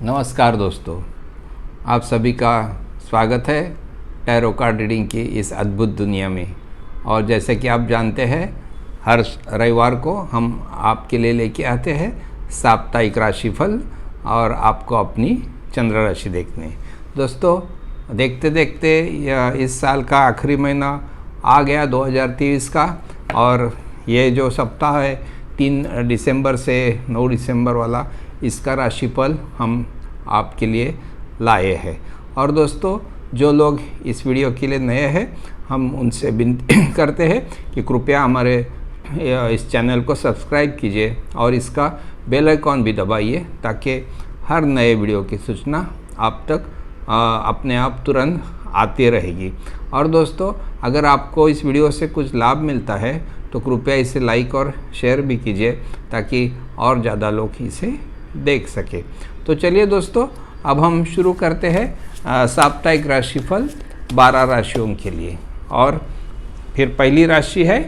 नमस्कार दोस्तों, आप सभी का स्वागत है टैरो कार्ड रीडिंग की इस अद्भुत दुनिया में। और जैसे कि आप जानते हैं, हर रविवार को हम आपके लिए लेके आते हैं साप्ताहिक राशिफल और आपको अपनी चंद्र राशि देखने। दोस्तों, देखते देखते इस साल का आखिरी महीना आ गया 2023 का, और ये जो सप्ताह है 3 दिसंबर से 9 दिसंबर वाला, इसका राशिफल हम आपके लिए लाए हैं। और दोस्तों, जो लोग इस वीडियो के लिए नए हैं, हम उनसे विनती करते हैं कि कृपया हमारे इस चैनल को सब्सक्राइब कीजिए और इसका बेल आइकॉन भी दबाइए, ताकि हर नए वीडियो की सूचना आप तक अपने आप तुरंत आती रहेगी। और दोस्तों, अगर आपको इस वीडियो से कुछ लाभ मिलता है तो कृपया इसे लाइक और शेयर भी कीजिए, ताकि और ज़्यादा लोग इसे देख सके। तो चलिए दोस्तों, अब हम शुरू करते हैं साप्ताहिक राशिफल 12 राशियों के लिए। और फिर पहली राशि है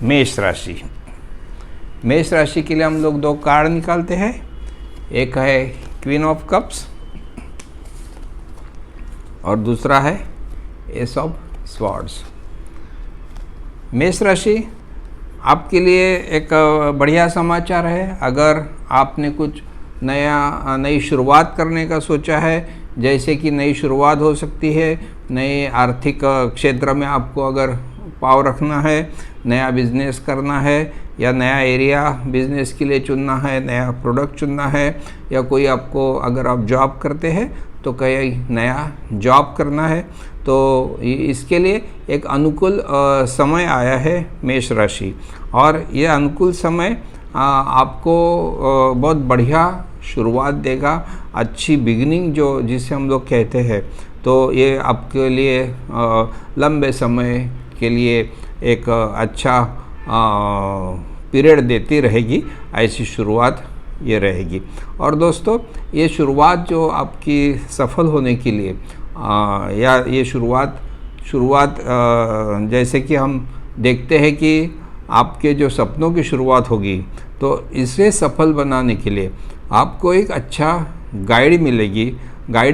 मेष राशि। मेष राशि के लिए हम लोग 2 कार्ड निकालते हैं। एक है क्वीन ऑफ कप्स और दूसरा है एस ऑफ स्वॉर्ड्स। मेष राशि, आपके लिए एक बढ़िया समाचार है। अगर आपने कुछ नई शुरुआत करने का सोचा है, जैसे कि नई शुरुआत हो सकती है, नए आर्थिक क्षेत्र में आपको अगर पाव रखना है, नया बिजनेस करना है, या नया एरिया बिजनेस के लिए चुनना है, नया प्रोडक्ट चुनना है, या कोई आपको, अगर आप जॉब करते हैं तो कहीं नया जॉब करना है, तो इसके लिए एक अनुकूल समय आया है मेष राशि। और ये अनुकूल समय आपको बहुत बढ़िया शुरुआत देगा, अच्छी बिगिनिंग जो जिसे हम लोग कहते हैं। तो ये आपके लिए लंबे समय के लिए एक अच्छा पीरियड देती रहेगी, ऐसी शुरुआत ये रहेगी। और दोस्तों, ये शुरुआत जो आपकी सफल होने के लिए या ये शुरुआत जैसे कि हम देखते हैं कि आपके जो सपनों की शुरुआत होगी, तो इसे सफल बनाने के लिए आपको एक अच्छा गाइड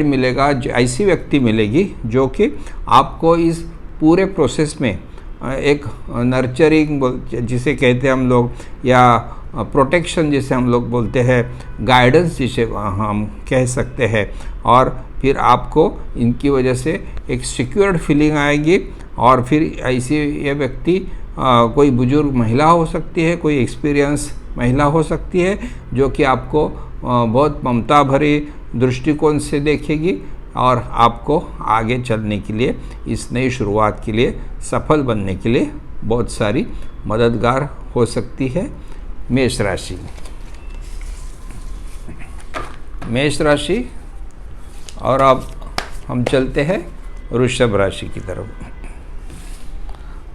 मिलेगा, ऐसी व्यक्ति मिलेगी जो कि आपको इस पूरे प्रोसेस में एक नर्चरिंग जिसे कहते हैं हम लोग, या प्रोटेक्शन जिसे हम लोग बोलते हैं, गाइडेंस जिसे हम कह सकते हैं। और फिर आपको इनकी वजह से एक सिक्योर्ड फीलिंग आएगी। और फिर ऐसी ये व्यक्ति कोई बुजुर्ग महिला हो सकती है, कोई एक्सपीरियंस महिला हो सकती है, जो कि आपको बहुत ममता भरी दृष्टिकोण से देखेगी और आपको आगे चलने के लिए, इस नई शुरुआत के लिए, सफल बनने के लिए बहुत सारी मददगार हो सकती है मेष राशि। मेष राशि, और अब हम चलते हैं वृषभ राशि की तरफ।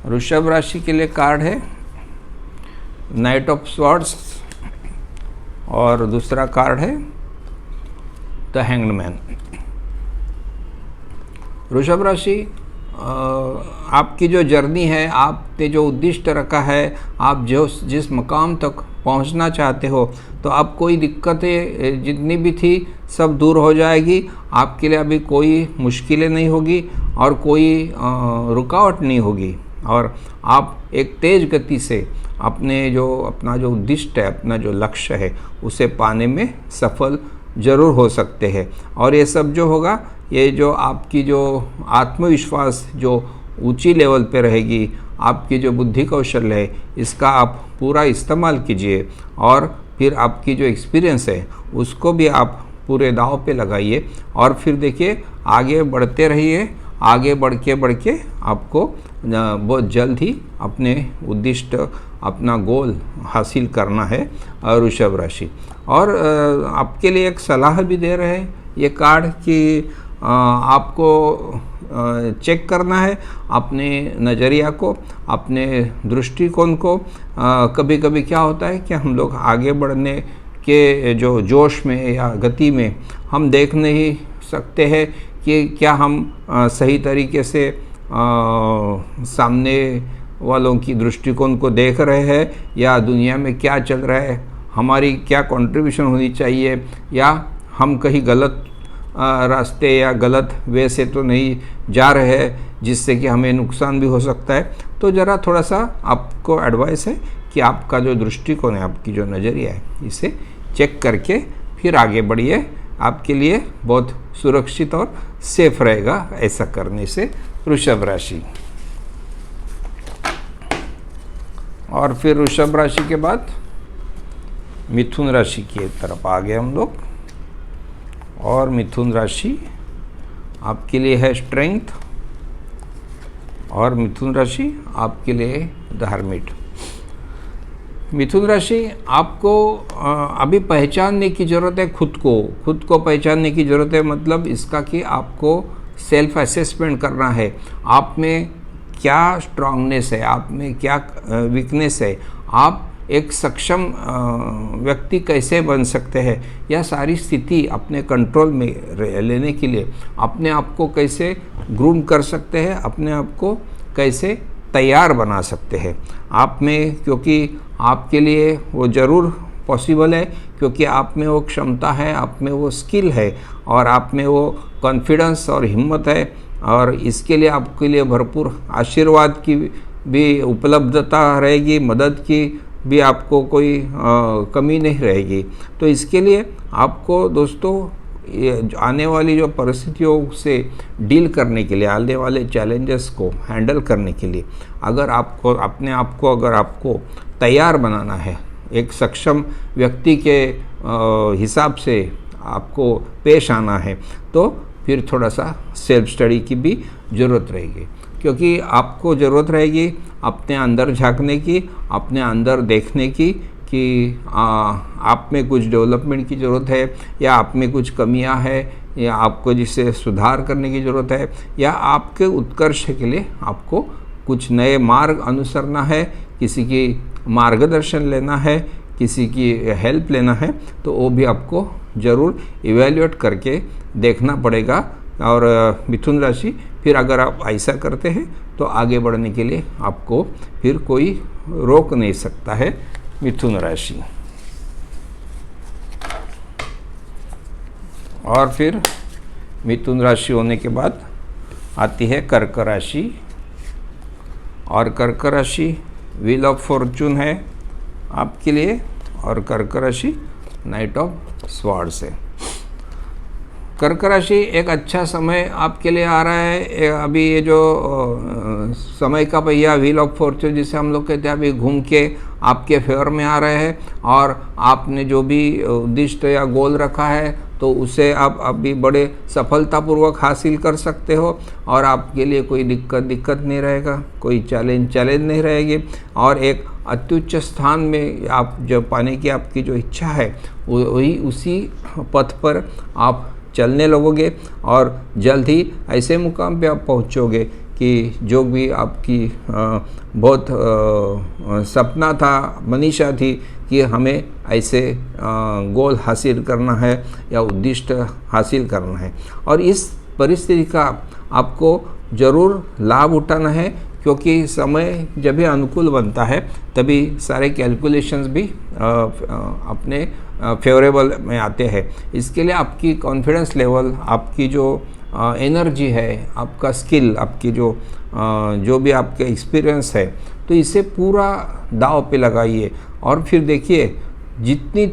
वृषभ राशि के लिए कार्ड है नाइट ऑफ स्वॉर्ड्स और दूसरा कार्ड है द हैंग्ड मैन। वृषभ राशि, आपकी जो जर्नी है, आपने जो उद्दिष्ट रखा है, आप जिस मकाम तक पहुंचना चाहते हो, तो अब कोई दिक्कतें जितनी भी थी सब दूर हो जाएगी। आपके लिए अभी कोई मुश्किलें नहीं होगी और कोई रुकावट नहीं होगी, और आप एक तेज़ गति से अपना जो उद्दिष्ट है, अपना जो लक्ष्य है, उसे पाने में सफल ज़रूर हो सकते हैं। और ये सब जो होगा, ये जो आपकी जो आत्मविश्वास जो ऊंची लेवल पे रहेगी, आपकी जो बुद्धि कौशल है, इसका आप पूरा इस्तेमाल कीजिए। और फिर आपकी जो एक्सपीरियंस है उसको भी आप पूरे दांव पे लगाइए, और फिर देखिए आगे बढ़ते रहिए। आगे बढ़ के आपको बहुत जल्द ही अपने उद्दिष्ट, अपना गोल हासिल करना है वृषभ राशि। और आपके लिए एक सलाह भी दे रहे हैं ये कार्ड कि आपको चेक करना है अपने नज़रिया को, अपने दृष्टिकोण को। कभी कभी क्या होता है कि हम लोग आगे बढ़ने के जो जोश में या गति में हम देख नहीं सकते हैं कि क्या हम सही तरीके से सामने वालों की दृष्टिकोण को देख रहे हैं, या दुनिया में क्या चल रहा है, हमारी क्या कंट्रीब्यूशन होनी चाहिए, या हम कहीं गलत रास्ते या गलत वे से तो नहीं जा रहे हैं जिससे कि हमें नुकसान भी हो सकता है। तो ज़रा थोड़ा सा आपको एडवाइस है कि आपका जो दृष्टिकोण है, आपकी जो नज़रिया है, इसे चेक करके फिर आगे बढ़िए। आपके लिए बहुत सुरक्षित और सेफ रहेगा ऐसा करने से। वृषभ राशि, और फिर वृषभ राशि के बाद मिथुन राशि की तरफ आ गए हम लोग। और मिथुन राशि आपके लिए है स्ट्रेंथ, और मिथुन राशि आपके लिए धार्मिक। मिथुन राशि आपको अभी पहचानने की ज़रूरत है, खुद को पहचानने की ज़रूरत है। मतलब इसका कि आपको सेल्फ असेसमेंट करना है, आप में क्या स्ट्रांगनेस है, आप में क्या वीकनेस है, आप एक सक्षम व्यक्ति कैसे बन सकते हैं। यह सारी स्थिति अपने कंट्रोल में लेने के लिए अपने आप को कैसे ग्रूम कर सकते हैं, अपने आप को कैसे तैयार बना सकते हैं आप में, क्योंकि आपके लिए वो ज़रूर पॉसिबल है, क्योंकि आप में वो क्षमता है, आप में वो स्किल है, और आप में वो कॉन्फिडेंस और हिम्मत है। और इसके लिए आपके लिए भरपूर आशीर्वाद की भी उपलब्धता रहेगी, मदद की भी आपको कोई कमी नहीं रहेगी। तो इसके लिए आपको दोस्तों ये आने वाली जो परिस्थितियों से डील करने के लिए, आने वाले चैलेंजेस को हैंडल करने के लिए, अगर आपको अपने आप को अगर आपको तैयार बनाना है, एक सक्षम व्यक्ति के हिसाब से आपको पेश आना है, तो फिर थोड़ा सा सेल्फ स्टडी की भी ज़रूरत रहेगी। क्योंकि आपको ज़रूरत रहेगी अपने अंदर झांकने की, अपने अंदर देखने की कि आप में कुछ डेवलपमेंट की ज़रूरत है, या आप में कुछ कमियां है, या आपको जिससे सुधार करने की ज़रूरत है, या आपके उत्कर्ष के लिए आपको कुछ नए मार्ग अनुसरना है, किसी की मार्गदर्शन लेना है, किसी की हेल्प लेना है, तो वो भी आपको ज़रूर इवैल्यूएट करके देखना पड़ेगा। और मिथुन राशि, फिर अगर आप ऐसा करते हैं तो आगे बढ़ने के लिए आपको फिर कोई रोक नहीं सकता है। मिथुन राशि, और फिर मिथुन राशि होने के बाद आती है कर्क राशि, और कर्क राशि व्हील ऑफ फॉर्चून है आपके लिए, और कर्क राशि नाइट ऑफ स्वॉर्ड्स है। कर्क राशि एक अच्छा समय आपके लिए आ रहा है। अभी ये जो समय का पहिया व्हील ऑफ फॉर्चून जिसे हम लोग कहते हैं, अभी घूम के आपके फेवर में आ रहे हैं, और आपने जो भी उद्दिष्ट या गोल रखा है तो उसे आप अभी बड़े सफलतापूर्वक हासिल कर सकते हो, और आपके लिए कोई दिक्कत नहीं रहेगा, कोई चैलेंज नहीं रहेगी। और एक अत्युच्च स्थान में आप जो पाने की आपकी जो इच्छा है, वही उसी पथ पर आप चलने लगोगे, और जल्द ही ऐसे मुकाम पे आप पहुंचोगे कि जो भी आपकी बहुत सपना था, मनीषा थी कि हमें ऐसे गोल हासिल करना है या उद्दिष्ट हासिल करना है। और इस परिस्थिति का आपको ज़रूर लाभ उठाना है, क्योंकि समय जब भी अनुकूल बनता है तभी सारे कैलकुलेशंस भी अपने फेवरेबल में आते हैं। इसके लिए आपकी कॉन्फिडेंस लेवल, आपकी जो एनर्जी है, आपका स्किल, आपकी जो भी आपके एक्सपीरियंस है, तो इसे पूरा दांव पे लगाइए। और फिर देखिए जितनी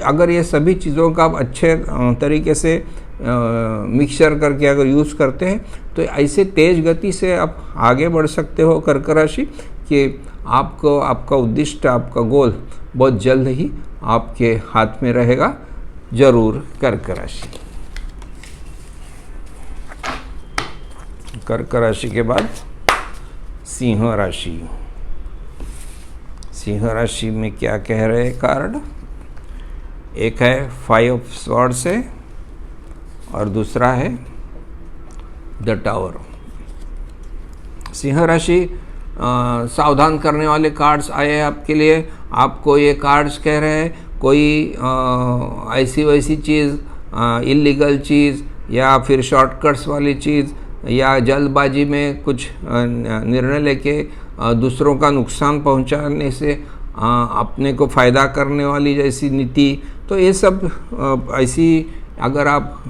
अगर ये सभी चीज़ों का आप अच्छे तरीके से मिक्सचर करके अगर यूज़ करते हैं तो ऐसे तेज़ गति से आप आगे बढ़ सकते हो कर्क राशि, कि आपको आपका उद्दिष्ट, आपका गोल बहुत जल्द ही आपके हाथ में रहेगा। जरूर कर्क राशि। कर्क राशि के बाद सिंह राशि। सिंह राशि में क्या कह रहे हैं कार्ड? एक है 5 ऑफ स्वॉर्ड्स है, और दूसरा है द टावर। सिंह राशि सावधान करने वाले कार्ड्स आए हैं आपके लिए। आपको ये कार्ड्स कह रहे हैं कोई ऐसी वैसी चीज़, इल्लीगल चीज़, या फिर शॉर्टकट्स वाली चीज़, या जल्दबाजी में कुछ निर्णय लेके दूसरों का नुकसान पहुंचाने से अपने को फ़ायदा करने वाली जैसी नीति, तो ये सब ऐसी अगर आप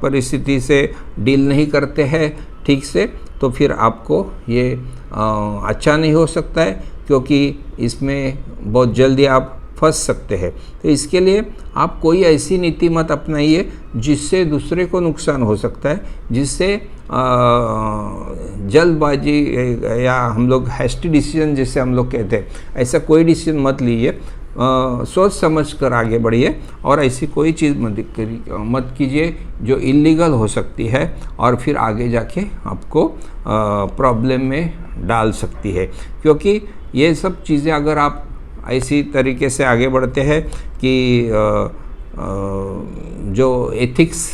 परिस्थिति से डील नहीं करते हैं ठीक से, तो फिर आपको ये अच्छा नहीं हो सकता है, क्योंकि इसमें बहुत जल्दी आप फंस सकते हैं। तो इसके लिए आप कोई ऐसी नीति मत अपनाइए जिससे दूसरे को नुकसान हो सकता है, जिससे जल्दबाजी या हम लोग हैस्टी डिसीजन जिसे हम लोग कहते हैं, ऐसा कोई डिसीजन मत लीजिए। सोच समझ कर आगे बढ़िए और ऐसी कोई चीज़ मत कीजिए जो इलीगल हो सकती है और फिर आगे जाके आपको प्रॉब्लम में डाल सकती है। क्योंकि ये सब चीज़ें अगर आप ऐसी तरीके से आगे बढ़ते हैं कि जो एथिक्स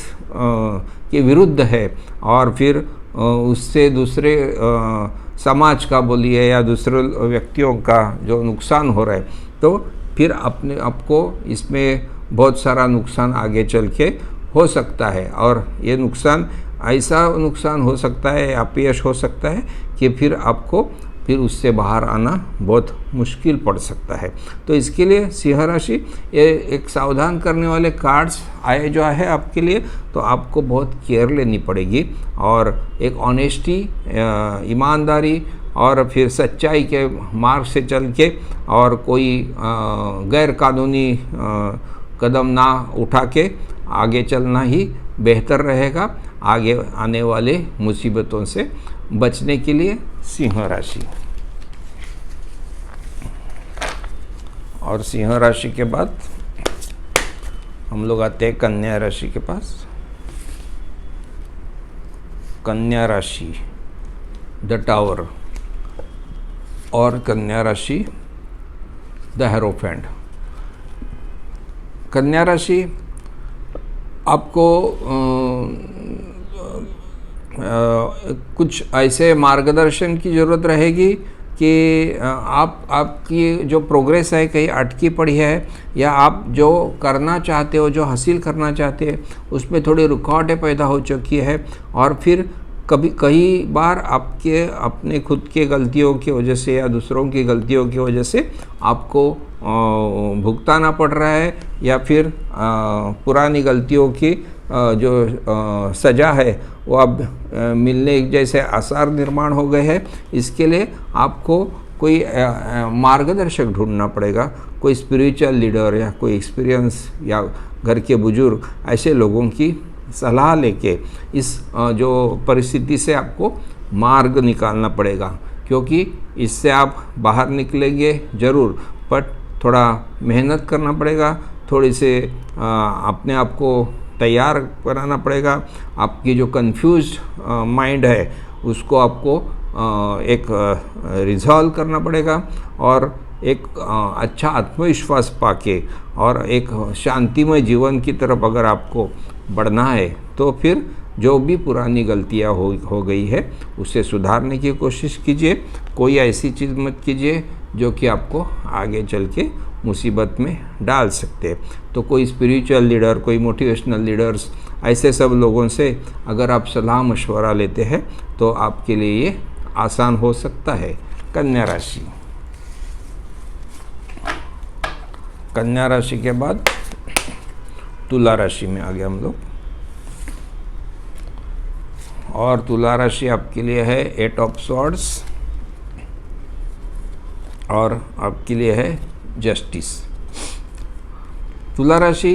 के विरुद्ध है और फिर उससे दूसरे समाज का बोलिए या दूसरे व्यक्तियों का जो नुकसान हो रहा है, तो फिर अपने आपको इसमें बहुत सारा नुकसान आगे चल के हो सकता है। और ये नुकसान ऐसा नुकसान हो सकता है, अपयश हो सकता है कि फिर आपको फिर उससे बाहर आना बहुत मुश्किल पड़ सकता है। तो इसके लिए सिंह राशि ये एक सावधान करने वाले कार्ड्स आए जो है आपके लिए, तो आपको बहुत केयर लेनी पड़ेगी और एक ऑनेस्टी, ईमानदारी और फिर सच्चाई के मार्ग से चल के और कोई गैर कानूनी कदम ना उठा के आगे चलना ही बेहतर रहेगा आगे आने वाले मुसीबतों से बचने के लिए। सिंह राशि और सिंह राशि के बाद हम लोग आते हैं कन्या राशि के पास। कन्या राशि द टावर और कन्या राशि द हेरोफेंट। कन्या राशि आपको कुछ ऐसे मार्गदर्शन की ज़रूरत रहेगी कि आपकी जो प्रोग्रेस है कहीं अटकी पड़ी है, या आप जो करना चाहते हो, जो हासिल करना चाहते हैं, उसमें थोड़ी रुकावटें पैदा हो चुकी है और फिर कई बार आपके अपने खुद के गलतियों की वजह से या दूसरों की गलतियों की वजह से आपको भुगताना पड़ रहा है, या फिर पुरानी गलतियों की जो सज़ा है वो अब मिलने जैसे आसार निर्माण हो गए हैं। इसके लिए आपको कोई मार्गदर्शक ढूंढना पड़ेगा, कोई स्पिरिचुअल लीडर या कोई एक्सपीरियंस या घर के बुजुर्ग, ऐसे लोगों की सलाह लेके इस जो परिस्थिति से आपको मार्ग निकालना पड़ेगा, क्योंकि इससे आप बाहर निकलेंगे ज़रूर, बट थोड़ा मेहनत करना पड़ेगा, थोड़ी से अपने आप को तैयार कराना पड़ेगा। आपकी जो कंफ्यूज्ड माइंड है उसको आपको एक रिजॉल्व करना पड़ेगा और एक अच्छा आत्मविश्वास पाके और एक शांतिमय जीवन की तरफ अगर आपको बढ़ना है, तो फिर जो भी पुरानी गलतियां हो गई है उसे सुधारने की कोशिश कीजिए। कोई ऐसी चीज़ मत कीजिए जो कि आपको आगे चल के मुसीबत में डाल सकते हैं। तो कोई स्पिरिचुअल लीडर, कोई मोटिवेशनल लीडर्स, ऐसे सब लोगों से अगर आप सलाह मशवरा लेते हैं तो आपके लिए ये आसान हो सकता है। कन्या राशि। कन्या राशि के बाद तुला राशि में आ गए हम लोग, और तुला राशि आपके लिए है 8 ऑफ स्वॉर्ड्स और आपके लिए है जस्टिस। तुला राशि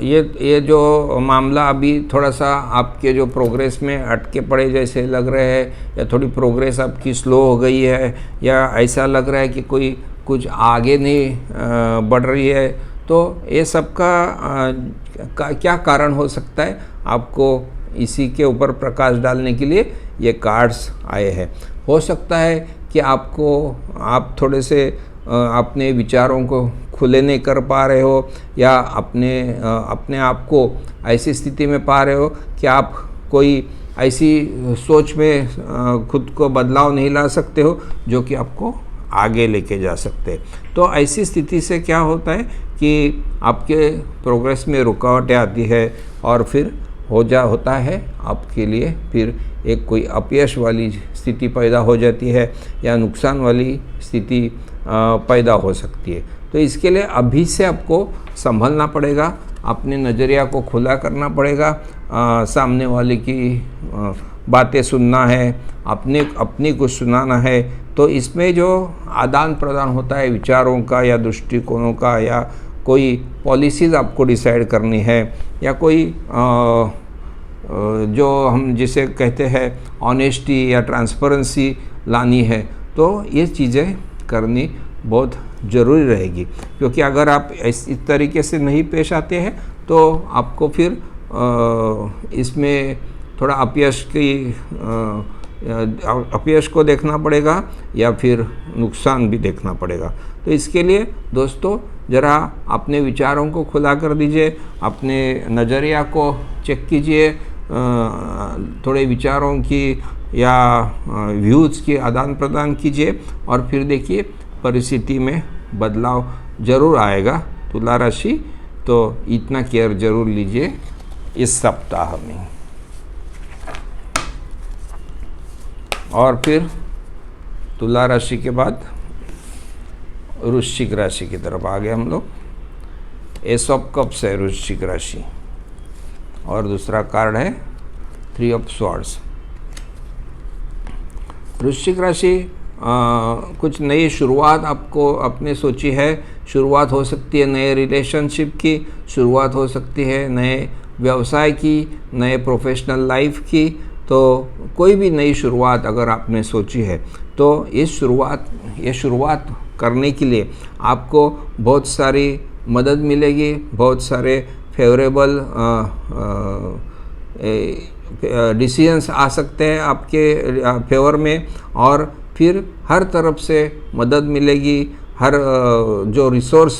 ये जो मामला अभी थोड़ा सा आपके जो प्रोग्रेस में अटके पड़े जैसे लग रहे हैं, या थोड़ी प्रोग्रेस आपकी स्लो हो गई है, या ऐसा लग रहा है कि कोई कुछ आगे नहीं बढ़ रही है, तो ये सब का क्या कारण हो सकता है, आपको इसी के ऊपर प्रकाश डालने के लिए ये कार्ड्स आए हैं। हो सकता है कि आप थोड़े से अपने विचारों को खुले नहीं कर पा रहे हो, या अपने आप को ऐसी स्थिति में पा रहे हो कि आप कोई ऐसी सोच में खुद को बदलाव नहीं ला सकते हो जो कि आपको आगे लेके जा सकते हैं। तो ऐसी स्थिति से क्या होता है कि आपके प्रोग्रेस में रुकावटें आती है और फिर होता है आपके लिए फिर एक कोई अपयश वाली स्थिति पैदा हो जाती है, या नुकसान वाली स्थिति पैदा हो सकती है। तो इसके लिए अभी से आपको संभलना पड़ेगा, अपने नज़रिया को खुला करना पड़ेगा, सामने वाले की बातें सुनना है, अपनी कुछ सुनाना है। तो इसमें जो आदान प्रदान होता है विचारों का या दृष्टिकोणों का, या कोई पॉलिसीज़ आपको डिसाइड करनी है, या कोई जो हम जिसे कहते हैं ऑनेस्टी या ट्रांसपेरेंसी लानी है, तो ये चीज़ें करनी बहुत ज़रूरी रहेगी। क्योंकि अगर आप इस तरीके से नहीं पेश आते हैं तो आपको फिर इसमें थोड़ा अपयश को देखना पड़ेगा, या फिर नुकसान भी देखना पड़ेगा। तो इसके लिए दोस्तों ज़रा अपने विचारों को खुला कर दीजिए, अपने नज़रिया को चेक कीजिए, थोड़े विचारों की या व्यूज़ की आदान प्रदान कीजिए, और फिर देखिए परिस्थिति में बदलाव ज़रूर आएगा। तुला राशि, तो इतना केयर ज़रूर लीजिए इस सप्ताह में। और फिर तुला राशि के बाद वृश्चिक राशि की तरफ आ गए हम लोग। एस ऑफ कप्स है वृश्चिक राशि, और दूसरा कार्ड है 3 ऑफ स्वॉर्ड्स। वृश्चिक राशि कुछ नई शुरुआत आपको अपने सोची है। शुरुआत हो सकती है नए रिलेशनशिप की, शुरुआत हो सकती है नए व्यवसाय की, नए प्रोफेशनल लाइफ की। तो कोई भी नई शुरुआत अगर आपने सोची है तो ये शुरुआत करने के लिए आपको बहुत सारी मदद मिलेगी, बहुत सारे फेवरेबल डिसीजंस आ सकते हैं आपके फेवर में, और फिर हर तरफ से मदद मिलेगी। हर जो रिसोर्स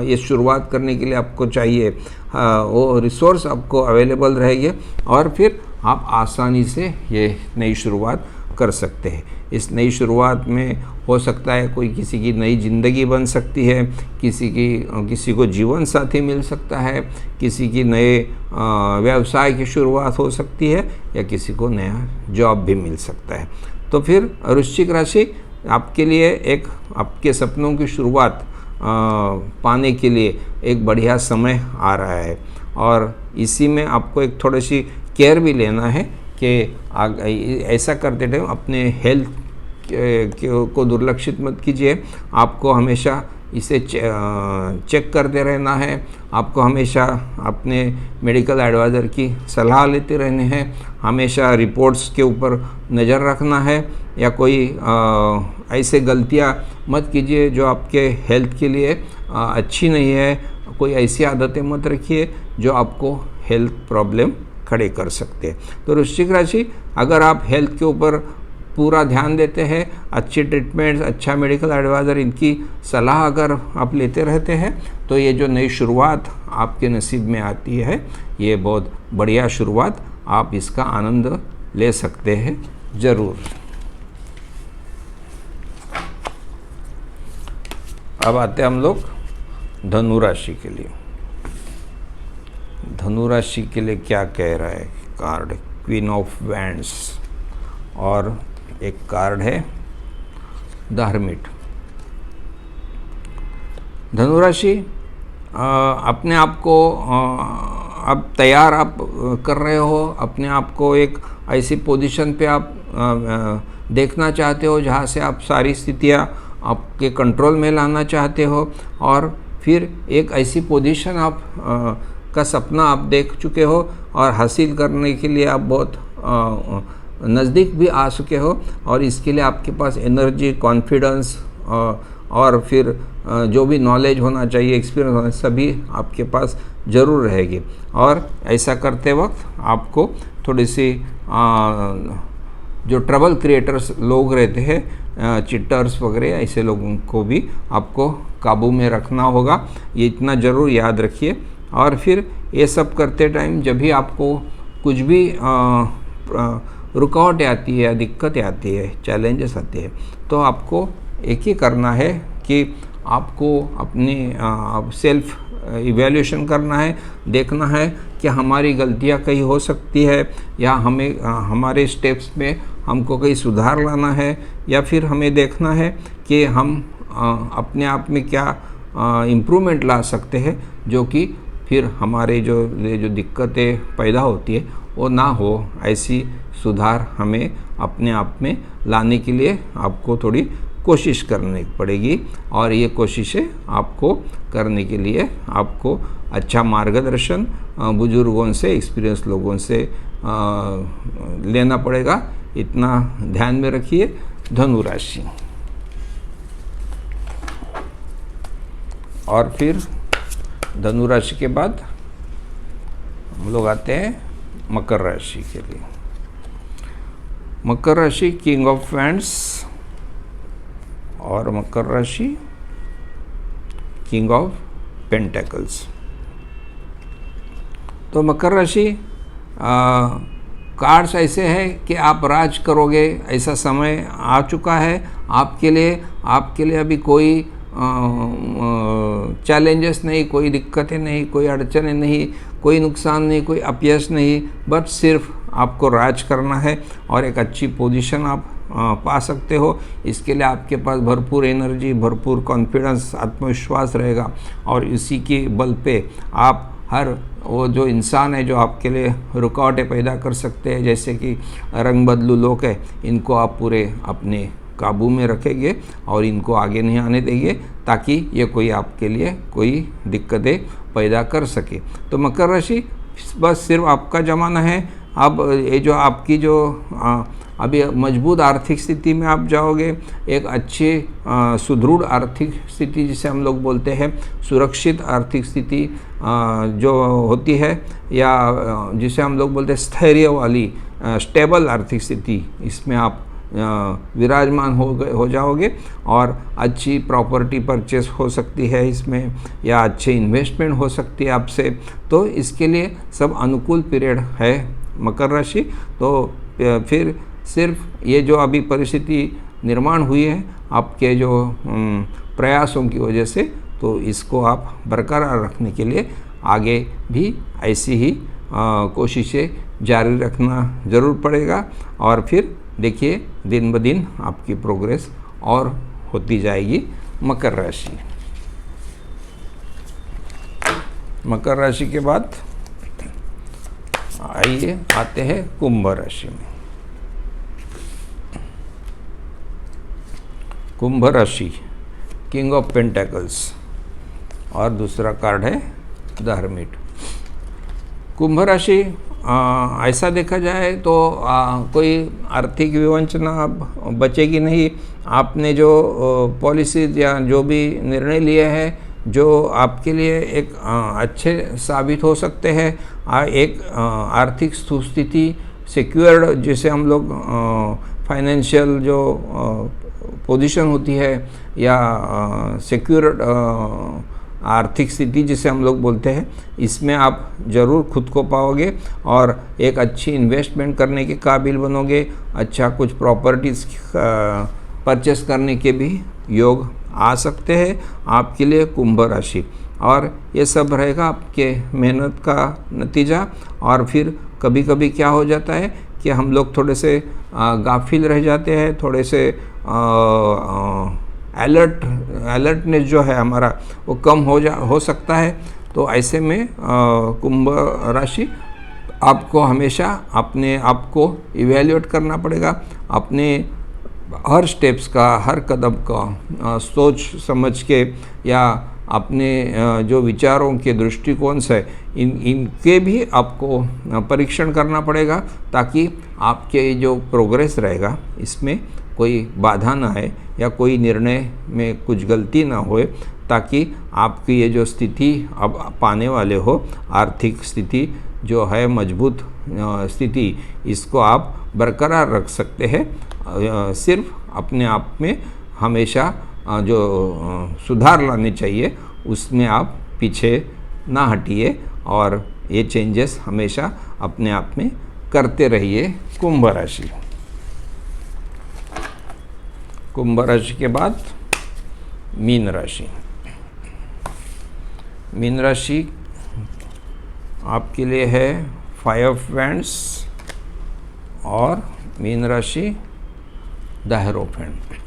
ये शुरुआत करने के लिए आपको चाहिए, वो रिसोर्स आपको अवेलेबल रहेंगे, और फिर आप आसानी से ये नई शुरुआत कर सकते हैं। इस नई शुरुआत में हो सकता है कोई किसी की नई ज़िंदगी बन सकती है, किसी को जीवन साथी मिल सकता है, किसी की नए व्यवसाय की शुरुआत हो सकती है, या किसी को नया जॉब भी मिल सकता है। तो फिर वृश्चिक राशि आपके लिए एक आपके सपनों की शुरुआत पाने के लिए एक बढ़िया समय आ रहा है, और इसी में आपको एक थोड़ी सी केयर भी लेना है कि ऐसा करते टाइम अपने हेल्थ को दुर्लक्षित मत कीजिए। आपको हमेशा इसे चेक करते रहना है, आपको हमेशा अपने मेडिकल एडवाइज़र की सलाह लेते रहने हैं, हमेशा रिपोर्ट्स के ऊपर नज़र रखना है, या कोई ऐसे गलतियां मत कीजिए जो आपके हेल्थ के लिए अच्छी नहीं है। कोई ऐसी आदतें मत रखिए जो आपको हेल्थ प्रॉब्लम खड़े कर सकते हैं। तो वृश्चिक राशि, अगर आप हेल्थ के ऊपर पूरा ध्यान देते हैं, अच्छी ट्रीटमेंट्स, अच्छा मेडिकल एडवाइज़र, इनकी सलाह अगर आप लेते रहते हैं, तो ये जो नई शुरुआत आपके नसीब में आती है, ये बहुत बढ़िया शुरुआत, आप इसका आनंद ले सकते हैं ज़रूर। अब आते हैं हम लोग धनु राशि के लिए। धनु राशि के लिए क्या कह रहा है कार्ड? क्वीन ऑफ वैंड्स, और एक कार्ड है द हर्मिट। धनु राशि, अपने आप को अब तैयार आप कर रहे हो, अपने आप को एक ऐसी पोजीशन पे आप देखना चाहते हो जहाँ से आप सारी स्थितियाँ आपके कंट्रोल में लाना चाहते हो, और फिर एक ऐसी पोजीशन आप का सपना आप देख चुके हो और हासिल करने के लिए आप बहुत नज़दीक भी आ चुके हो, और इसके लिए आपके पास एनर्जी, कॉन्फिडेंस और फिर जो भी नॉलेज होना चाहिए, एक्सपीरियंस होना, सभी आपके पास ज़रूर रहेगी। और ऐसा करते वक्त आपको थोड़ी सी जो ट्रबल क्रिएटर्स लोग रहते हैं, चिटर्स वगैरह, ऐसे लोगों को भी आपको काबू में रखना होगा, ये इतना ज़रूर याद रखिए। और फिर ये सब करते टाइम जब भी आपको कुछ भी रुकावटें आती है या दिक्कतें आती है, चैलेंजेस आते हैं, तो आपको एक ही करना है कि आपको अपनी सेल्फ इवैल्यूएशन करना है, देखना है कि हमारी गलतियां कहीं हो सकती है, या हमें हमारे स्टेप्स में हमको कहीं सुधार लाना है, या फिर हमें देखना है कि हम अपने आप में क्या इम्प्रूवमेंट ला सकते हैं, जो कि फिर हमारे जो दिक्कतें पैदा होती है वो ना हो। ऐसी सुधार हमें अपने आप में लाने के लिए आपको थोड़ी कोशिश करनी पड़ेगी, और ये कोशिशें आपको करने के लिए आपको अच्छा मार्गदर्शन बुजुर्गों से, एक्सपीरियंस लोगों से लेना पड़ेगा। इतना ध्यान में रखिए। धनु राशि, और फिर धनु राशि के बाद हम लोग आते हैं मकर राशि के लिए। मकर राशि किंग ऑफ वैंड्स, और मकर राशि किंग ऑफ पेंटेकल्स। तो मकर राशि कार्ड्स ऐसे हैं कि आप राज करोगे, ऐसा समय आ चुका है आपके लिए अभी कोई चैलेंजेस नहीं, कोई दिक्कतें नहीं, कोई अड़चनें नहीं, कोई नुकसान नहीं, कोई अपयश नहीं, बस सिर्फ आपको राज करना है और एक अच्छी पोजीशन आप पा सकते हो। इसके लिए आपके पास भरपूर एनर्जी, भरपूर कॉन्फिडेंस, आत्मविश्वास रहेगा, और इसी के बल पे आप हर वो जो इंसान है जो आपके लिए रुकावटें पैदा कर सकते हैं, जैसे कि रंग बदलू लोग हैं, इनको आप पूरे अपने काबू में रखेंगे और इनको आगे नहीं आने देंगे, ताकि ये कोई आपके लिए कोई दिक्कतें पैदा कर सके। तो मकर राशि बस सिर्फ आपका ज़माना है। अब ये जो आपकी जो अभी मजबूत आर्थिक स्थिति में आप जाओगे, एक अच्छी सुदृढ़ आर्थिक स्थिति जिसे हम लोग बोलते हैं, सुरक्षित आर्थिक स्थिति जो होती है, या जिसे हम लोग बोलते हैं स्थैर्य वाली स्टेबल आर्थिक स्थिति, इसमें आप विराजमान हो जाओगे, और अच्छी प्रॉपर्टी परचेस हो सकती है इसमें, या अच्छे इन्वेस्टमेंट हो सकती है आपसे। तो इसके लिए सब अनुकूल पीरियड है मकर राशि। तो फिर सिर्फ ये जो अभी परिस्थिति निर्माण हुई है आपके जो प्रयासों की वजह से, तो इसको आप बरकरार रखने के लिए आगे भी ऐसी ही कोशिशें जारी रखना ज़रूर पड़ेगा। और फिर देखिए दिन ब दिन आपकी प्रोग्रेस और होती जाएगी। मकर राशि, मकर राशि के बाद आइए आते हैं कुंभ राशि में। कुंभ राशि किंग ऑफ पेंटेकल्स, और दूसरा कार्ड है द हर्मिट। कुंभ राशि ऐसा देखा जाए तो कोई आर्थिक विवंचना बचेगी नहीं। आपने जो पॉलिसीज या जो भी निर्णय लिए हैं, जो आपके लिए एक अच्छे साबित हो सकते हैं। एक आर्थिक स्थिति सिक्योर्ड, जिसे हम लोग फाइनेंशियल जो पोजीशन होती है, या सिक्योर्ड आर्थिक स्थिति जिसे हम लोग बोलते हैं, इसमें आप ज़रूर खुद को पाओगे और एक अच्छी इन्वेस्टमेंट करने के काबिल बनोगे। अच्छा कुछ प्रॉपर्टीज़ परचेस करने के भी योग आ सकते हैं आपके लिए कुंभ राशि, और ये सब रहेगा आपके मेहनत का नतीजा। और फिर कभी कभी क्या हो जाता है कि हम लोग थोड़े से गाफिल रह जाते हैं, थोड़े से अलर्टनेस जो है हमारा वो कम हो सकता है। तो ऐसे में कुंभ राशि आपको हमेशा अपने आप को इवैल्यूएट करना पड़ेगा, अपने हर स्टेप्स का, हर कदम का सोच समझ के, या अपने जो विचारों के दृष्टिकोण से इनके भी आपको परीक्षण करना पड़ेगा, ताकि आपके जो प्रोग्रेस रहेगा इसमें कोई बाधा ना आए या कोई निर्णय में कुछ गलती ना होए, ताकि आपकी ये जो स्थिति अब पाने वाले हो, आर्थिक स्थिति जो है मजबूत स्थिति, इसको आप बरकरार रख सकते हैं। सिर्फ अपने आप में हमेशा जो सुधार लाने चाहिए उसमें आप पीछे ना हटिए, और ये चेंजेस हमेशा अपने आप में करते रहिए। कुंभ राशि, कुंभ राशि के बाद मीन राशि। मीन राशि आपके लिए है 5 ऑफ वैंड्स, और मीन राशि द हेरोफेंट।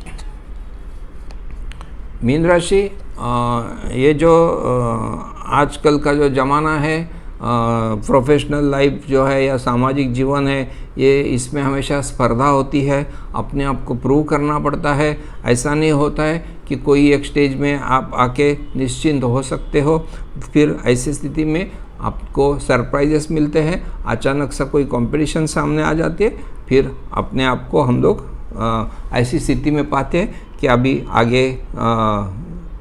मीन राशि, ये जो आजकल का जो ज़माना है, प्रोफेशनल लाइफ जो है या सामाजिक जीवन है, ये इसमें हमेशा स्पर्धा होती है, अपने आप को प्रूव करना पड़ता है। ऐसा नहीं होता है कि कोई एक स्टेज में आप आके निश्चिंत हो सकते हो। फिर ऐसी स्थिति में आपको सरप्राइजेस मिलते हैं, अचानक सा कोई कंपटीशन सामने आ जाती है, फिर अपने आप को हम लोग ऐसी स्थिति में पाते हैं कि अभी आगे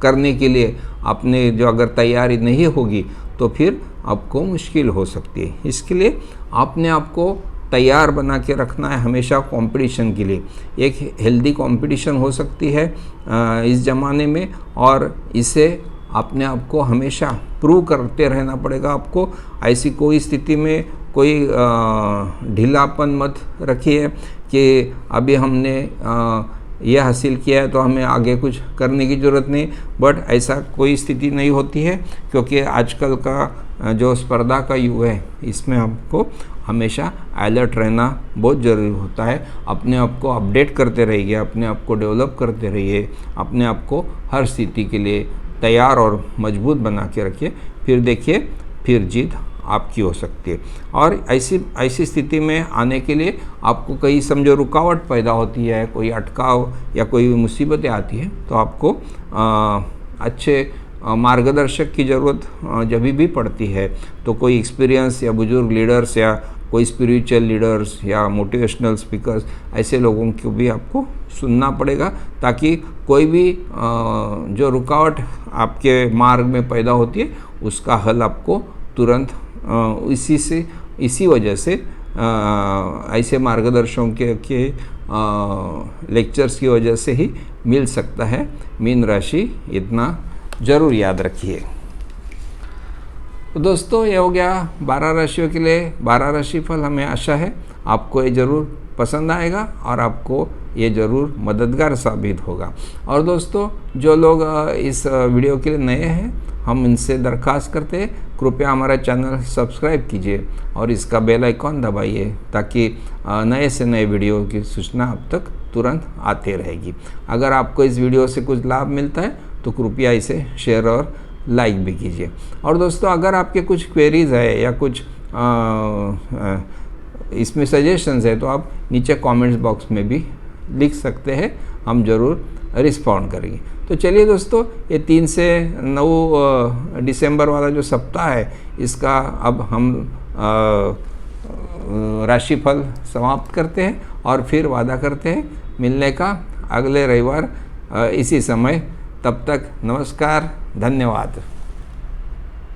करने के लिए अपने जो अगर तैयारी नहीं होगी तो फिर आपको मुश्किल हो सकती है। इसके लिए अपने आप को तैयार बना के रखना है हमेशा कंपटीशन के लिए। एक हेल्दी कंपटीशन हो सकती है इस ज़माने में, और इसे अपने आप को हमेशा प्रूव करते रहना पड़ेगा आपको। ऐसी कोई स्थिति में कोई ढीलापन मत रखिए कि अभी हमने ये हासिल किया है तो हमें आगे कुछ करने की ज़रूरत नहीं। बट ऐसा कोई स्थिति नहीं होती है, क्योंकि आजकल का जो स्पर्धा का युग है, इसमें आपको हमेशा अलर्ट रहना बहुत ज़रूरी होता है। अपने आप को अपडेट करते रहिए, अपने आप को डेवलप करते रहिए, अपने आप को हर स्थिति के लिए तैयार और मजबूत बना के रखिए। फिर देखिए, फिर जीत आपकी हो सकती है। और ऐसी स्थिति में आने के लिए आपको कहीं समझो रुकावट पैदा होती है, कोई अटकाव या कोई मुसीबतें आती हैं, तो आपको अच्छे मार्गदर्शक की ज़रूरत जब भी पड़ती है, तो कोई एक्सपीरियंस या बुजुर्ग लीडर्स या कोई स्पिरिचुअल लीडर्स या मोटिवेशनल स्पीकर्स, ऐसे लोगों को भी आपको सुनना पड़ेगा, ताकि कोई भी जो रुकावट आपके मार्ग में पैदा होती है उसका हल आपको तुरंत इसी वजह से ऐसे मार्गदर्शकों के लेक्चर्स की वजह से ही मिल सकता है। मीन राशि इतना ज़रूर याद रखिए। तो दोस्तों, ये हो गया 12 राशियों के लिए 12 राशि फल। हमें आशा है आपको ये ज़रूर पसंद आएगा और आपको ये ज़रूर मददगार साबित होगा। और दोस्तों, जो लोग इस वीडियो के लिए नए हैं, हम इनसे दरख्वास्त करते हैं, कृपया हमारा चैनल सब्सक्राइब कीजिए और इसका बेल आइकॉन दबाइए, ताकि नए से नए वीडियो की सूचना अब तक तुरंत आते रहेगी। अगर आपको इस वीडियो से कुछ लाभ मिलता है तो कृपया इसे शेयर और लाइक भी कीजिए। और दोस्तों, अगर आपके कुछ क्वेरीज़ है या कुछ इसमें सजेशंस है, तो आप नीचे कमेंट्स बॉक्स में भी लिख सकते हैं, हम ज़रूर रिस्पॉन्ड करेंगे। तो चलिए दोस्तों, ये 3 से 9 दिसंबर वाला जो सप्ताह है, इसका अब हम राशिफल समाप्त करते हैं और फिर वादा करते हैं मिलने का अगले रविवार इसी समय। तब तक नमस्कार, धन्यवाद।